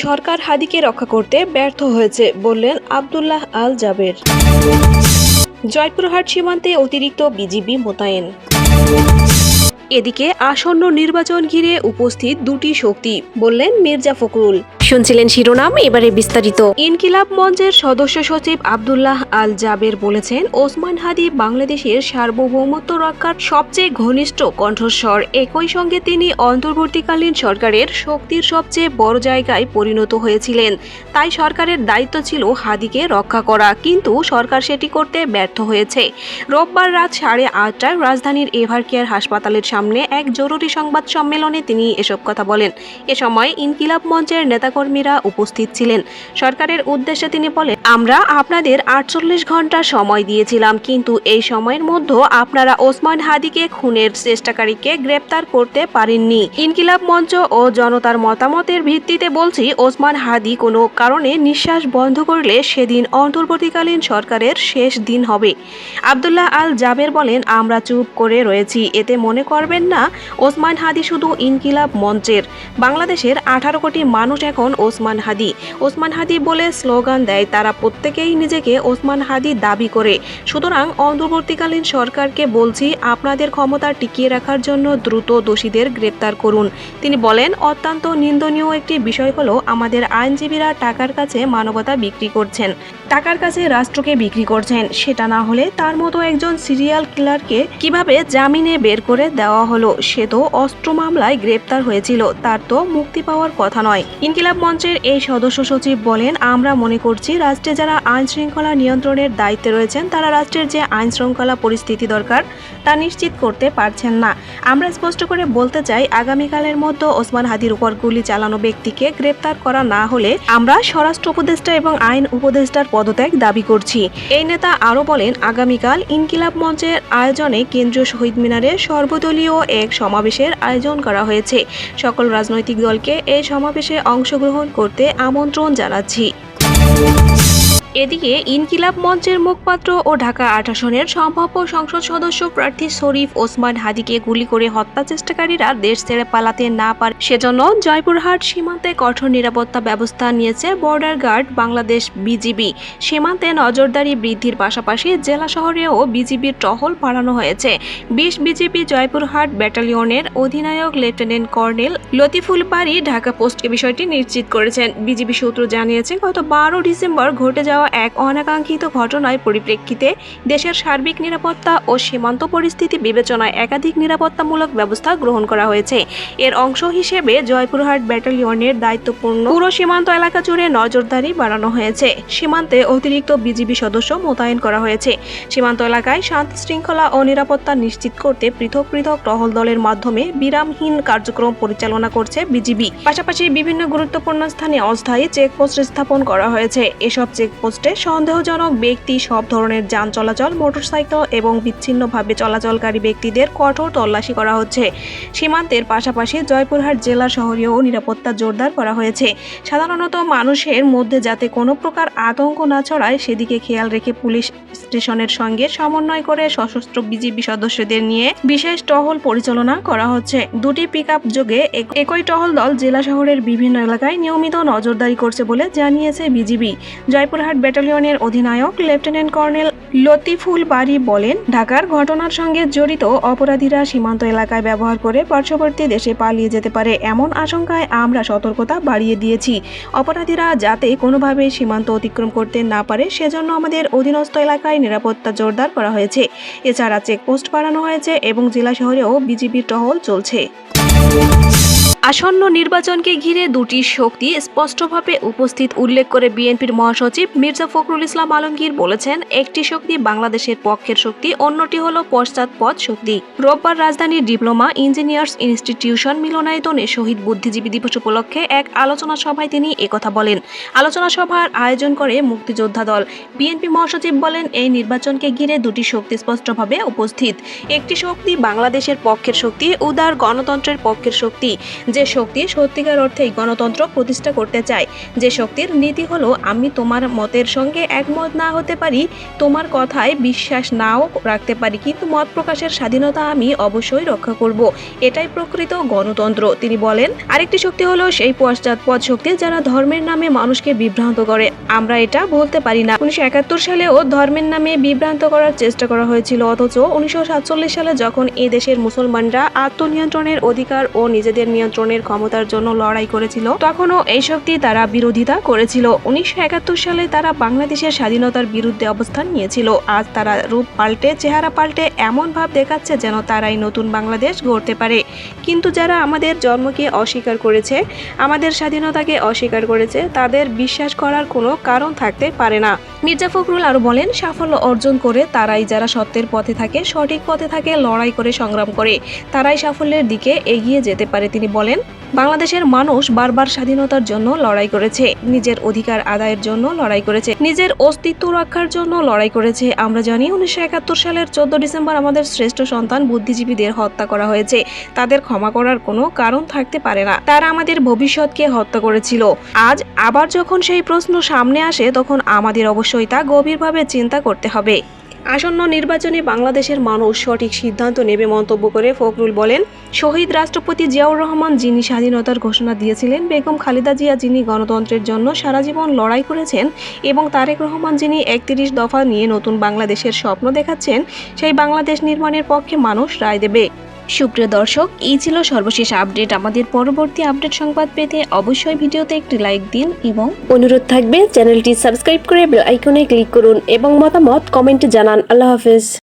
সরকার হাদিকে রক্ষা করতে ব্যর্থ হয়েছে বললেন আব্দুল্লাহ আল জাবের। জয়পুরহাট সীমান্তে অতিরিক্ত বিজিবি মোতায়েন। এদিকে আসন্ন নির্বাচন ঘিরে উপস্থিত দুটি শক্তি বললেন মির্জা ফখরুল। শুনছিলেন শিরোনাম, এবারে বিস্তারিত। ইনকিলাব মঞ্চের সদস্য সচিব আব্দুল্লাহ আল জাবের বলেছেন, ওসমান হাদি বাংলাদেশের সার্বভৌমত্ব রক্ষার সবচেয়ে ঘনিষ্ঠ কণ্ঠস্বর। একই সঙ্গে তিনি অন্তর্বর্তীকালীন সরকারের শক্তির সবচেয়ে বড় জায়গায় পরিণত হয়েছিলেন। তাই সরকারের দায়িত্ব ছিল হাদিকে রক্ষা করা, কিন্তু সরকার সেটি করতে ব্যর্থ হয়েছে। রোববার রাত 8:30টায় রাজধানীর এভারকেয়ার হাসপাতালের সামনে এক জরুরি সংবাদ সম্মেলনে তিনি এসব কথা বলেন। এ সময় ইনকিলাব মঞ্চের নেতাকর্মীরা উপস্থিত ছিলেন। সরকারের উদ্দেশ্যে তিনি বলেন, আমরা আপনাদের 48 ঘন্টা সময় দিয়েছিলাম, কিন্তু এই সময়ের মধ্যে আপনারা ওসমান হাদিকে খুনের চেষ্টাকারীকে গ্রেপ্তার করতে পারেননি। ইনকিলাব মঞ্চ ও জনতার মতামতের ভিত্তিতে বলছি, ওসমান হাদি কোনো কারণে নিঃশ্বাস বন্ধ করলে সেদিন অন্তর্বর্তীকালীন সরকারের শেষ দিন হবে। আব্দুল্লাহ আল জাবের বলেন, আমরা চুপ করে রয়েছি, এতে মনে করবেন না ওসমান হাদি শুধু ইনকিলাব মঞ্চের। বাংলাদেশের 18 কোটি মানুষ এখন ওসমান হাদি ওসমান হাদি বলে স্লোগান দেয়। তারা প্রত্যেকেই নিজেকে ওসমান হাদি দাবি করে। সুতরাং অন্তর্বর্তীকালীন সরকারকে বলছি, আপনাদের ক্ষমতা টিকিয়ে রাখার জন্য দ্রুত দোষীদের গ্রেপ্তার করুন। তিনি বলেন, অত্যন্ত নিন্দনীয় একটি বিষয় হলো আমাদের আইনজীবীরা টাকার কাছে মানবতা বিক্রি করছেন, টাকার কাছে রাষ্ট্রকে বিক্রি করছেন। সেটা না হলে তার মতো একজন সিরিয়াল কিলারকে কিভাবে জামিনে বের করে দেওয়া হলো? সে তো অস্ত্র মামলায় গ্রেপ্তার হয়েছিল, তার তো মুক্তি পাওয়ার কথা নয়। ইনকিলাব মঞ্চের এই সদস্য সচিব বলেন, আমরা মনে করছি রাষ্ট্রে যারা আইন শৃঙ্খলা নিয়ন্ত্রণের দায়িত্বে রয়েছেন তারা রাষ্ট্রের যে আইন শৃঙ্খলা পরিস্থিতি দরকার তা নিশ্চিত করতে পারছেন না। আমরা স্পষ্ট করে বলতে চাই, আগামীকালের মধ্যে ওসমান হাদির উপর গুলি চালানো ব্যক্তিকে গ্রেপ্তার করা না হলে আমরা স্বরাষ্ট্র উপদেষ্টা এবং আইন উপদেষ্টার পদত্যাগ দাবি করছি। এই নেতা আরও বলেন, আগামীকাল ইনকিলাব মঞ্চের আয়োজনে কেন্দ্রীয় শহীদ মিনারে সর্বদলীয় এক সমাবেশের আয়োজন করা হয়েছে। সকল রাজনৈতিক দলকে এই সমাবেশে অংশগ্রহণ করতে আমন্ত্রণ জানাচ্ছি। এদিকে ইনকিলাব মঞ্চের মুখপাত্র ও ঢাকা ৮ আসনের সম্ভাব্য সংসদ সদস্য প্রার্থী শরীফ ওসমান হাদিকে গুলি করে হত্যা চেষ্টাকারীরা দেশ ছেড়ে পালাতে না পারে সেজন্য জয়পুরহাট সীমান্তে কঠোর নিরাপত্তা ব্যবস্থা নিয়েছে বর্ডার গার্ড বাংলাদেশ বিজিবি। সীমান্তে নজরদারি বৃদ্ধির পাশাপাশি জেলা শহরেও বিজিবির টহল বাড়ানো হয়েছে। ২০ বিজিবি জয়পুরহাট ব্যাটালিয়নের অধিনায়ক লেফটেন্যান্ট কর্নেল লতিফুল বারী ঢাকা পোস্টকে বিষয়টি নিশ্চিত করেছেন। বিজিবি সূত্র জানিয়েছে, গত ১২ ডিসেম্বর ঘটে যাওয়া এক অনাকাঙ্ক্ষিত ঘটনার পরিপ্রেক্ষিতে দেশের সার্বিক নিরাপত্তা ও সীমান্ত পরিস্থিতি বিবেচনায় একাধিক নিরাপত্তামূলক ব্যবস্থা গ্রহণ করা হয়েছে। এর অংশ হিসেবে জয়পুরহাট ব্যাটালিয়নের দায়িত্বপূর্ণ পুরো সীমান্ত এলাকা জুড়ে নজরদারি বাড়ানো হয়েছে। সীমান্তে অতিরিক্ত বিজিবি সদস্য মোতায়েন করা হয়েছে। সীমান্ত এলাকায় শান্তি শৃঙ্খলা ও নিরাপত্তা নিশ্চিত করতে পৃথক পৃথক টহল দলের মাধ্যমে বিরামহীন কার্যক্রম পরিচালনা করছে বিজিবি। পাশাপাশি বিভিন্ন গুরুত্বপূর্ণ স্থানে অস্থায়ী চেকপোস্ট স্থাপন করা হয়েছে। এসব চেকপোস্টে সন্দেহজনক ব্যক্তি, সব ধরনের যান চলাচল, মোটরসাইকেল এবং বিচ্ছিন্নভাবে চলাচলকারী ব্যক্তিদের কঠোর তল্লাশি করা হচ্ছে। সীমান্তের পাশাপাশি জয়পুরহাট জেলা শহরেও নিরাপত্তা জোরদার করা হয়েছে। সাধারণত মানুষের মধ্যে যাতে কোনো প্রকার আতঙ্ক না ছড়ায় সেদিকে খেয়াল রেখে পুলিশ স্টেশনের সঙ্গে সমন্বয় করে সশস্ত্র বিজিবি সদস্যদের নিয়ে বিশেষ টহল পরিচালনা করা হচ্ছে। দুটি পিকআপ যোগে একই টহল দল জেলা শহরের বিভিন্ন এলাকায় নিয়মিত নজরদারি করছে বলে জানিয়েছে বিজিবি। জয়পুরহাট ব্যাটালিয়নের অধিনায়ক লেফটেন্যান্ট কর্নেল লতিফুল বারী বলেন, ঢাকার ঘটনার সঙ্গে জড়িত অপরাধীরা সীমান্ত এলাকায় ব্যবহার করে পার্শ্ববর্তী দেশে পালিয়ে যেতে পারে, এমন আশঙ্কায় আমরা সতর্কতা বাড়িয়ে দিয়েছি। অপরাধীরা যাতে কোনোভাবে সীমান্ত অতিক্রম করতে না পারে সেজন্য আমাদের অধীনস্থ এলাকায় নিরাপত্তা জোরদার করা হয়েছে। এছাড়া চেকপোস্ট বাড়ানো হয়েছে এবং জেলা শহরেও বিজিবির টহল চলছে। আসন্ন নির্বাচনকে ঘিরে দুটি শক্তি স্পষ্টভাবে উপস্থিত উল্লেখ করে বিএনপির মহাসচিব মির্জা ফখরুল ইসলাম আলমগীর বলেছেন, একটি শক্তি বাংলাদেশের পক্ষের শক্তি, অন্যটি হলো পশ্চাৎপদ শক্তি। রোববার রাজধানীর ডিপ্লোমা ইঞ্জিনিয়ার্স ইনস্টিটিউশন মিলনায়তনে শহীদ বুদ্ধিজীবী দিবস উপলক্ষে এক আলোচনা সভায় তিনি একথা বলেন। আলোচনা সভার আয়োজন করে মুক্তিযোদ্ধা দল। বিএনপি মহাসচিব বলেন, এই নির্বাচনকে ঘিরে দুটি শক্তি স্পষ্টভাবে উপস্থিত। একটি শক্তি বাংলাদেশের পক্ষের শক্তি, উদার গণতন্ত্রের পক্ষের শক্তি, যে শক্তি সত্যিকার অর্থেই গণতন্ত্র প্রতিষ্ঠা করতে চায়, যে শক্তির নীতি হলো আমি তোমার মতের সঙ্গে একমত না হতে পারি, তোমার কথায় বিশ্বাস নাও রাখতে পারি, কিন্তু মত প্রকাশের স্বাধীনতা আমি অবশ্যই রক্ষা করব। এটাই প্রকৃত গণতন্ত্র। তিনি বলেন আরেকটি শক্তি হলো সেই পশ্চাৎপদ শক্তি যারা ধর্মের নামে মানুষকে বিভ্রান্ত করে। আমরা এটা বলতে পারি না। 1971 সালেও ধর্মের নামে বিভ্রান্ত করার চেষ্টা করা হয়েছিল, অথচ 1947 সালে যখন এ দেশের মুসলমানরা আত্মনিয়ন্ত্রণের অধিকার ও নিজেদের নিয়ন্ত্রণের ক্ষমতার জন্য লড়াই করেছিল, তখনও এই শক্তি তারা বিরোধিতা করেছিল। 1971 সালে তারা বাংলাদেশের স্বাধীনতার বিরুদ্ধে অবস্থান নিয়েছিল। আজ তারা রূপ পাল্টে, চেহারা পাল্টে এমন ভাব দেখাচ্ছে যেন তারাই নতুন বাংলাদেশ গড়তে পারে। কিন্তু যারা আমাদের জন্মকে অস্বীকার করেছে, আমাদের স্বাধীনতাকে অস্বীকার করেছে, তাদের বিশ্বাস করার কোনো কারণ থাকতে পারে না। মির্জা ফখরুল আরো বলেন সাফল্য অর্জন করে তারাই যারা সত্যের পথে থাকে, সঠিক পথে থাকে, লড়াই করে সংগ্রাম করে, তারাই সাফল্যের দিকে এগিয়ে যেতে পারে। তিনি বলেন বাংলাদেশের মানুষ বারবার স্বাধীনতার জন্য লড়াই করেছে, নিজের অধিকার আদায়ের জন্য লড়াই করেছে, নিজের অস্তিত্ব রক্ষার জন্য লড়াই করেছে। আমরা জানি 1971 সালের 14 ডিসেম্বর আমাদের শ্রেষ্ঠ সন্তান বুদ্ধিজীবীদের হত্যা করা হয়েছে। তাদের ক্ষমা করার কোনো কারণ থাকতে পারে না। তারা আমাদের ভবিষ্যৎকে হত্যা করেছিল। আজ আবার যখন সেই প্রশ্ন সামনে আসে, তখন আমাদের অবশ্যই তা গভীরভাবে চিন্তা করতে হবে। আসন্ন নির্বাচনে বাংলাদেশের মানুষ সঠিক সিদ্ধান্ত নেবে মন্তব্য করে ফখরুল বলেন শহীদ রাষ্ট্রপতি জিয়াউর রহমান যিনি স্বাধীনতার ঘোষণা দিয়েছিলেন, বেগম খালেদা জিয়া যিনি গণতন্ত্রের জন্য সারা জীবন লড়াই করেছেন এবং তারেক রহমান যিনি 31 দফা নিয়ে নতুন বাংলাদেশের স্বপ্ন দেখাচ্ছেন, সেই বাংলাদেশ নির্মাণের পক্ষে মানুষ রায় দেবে। সুপ্রিয় দর্শক, এই ছিল সর্বশেষ আপডেট। আমাদের পরবর্তী আপডেট সংবাদ পেতে অবশ্যই ভিডিওতে একটি লাইক দিন এবং অনুরোধ থাকবে চ্যানেলটি সাবস্ক্রাইব করে বেল আইকনে ক্লিক করুন এবং মতামত কমেন্টে জানান। আল্লাহ হাফেজ।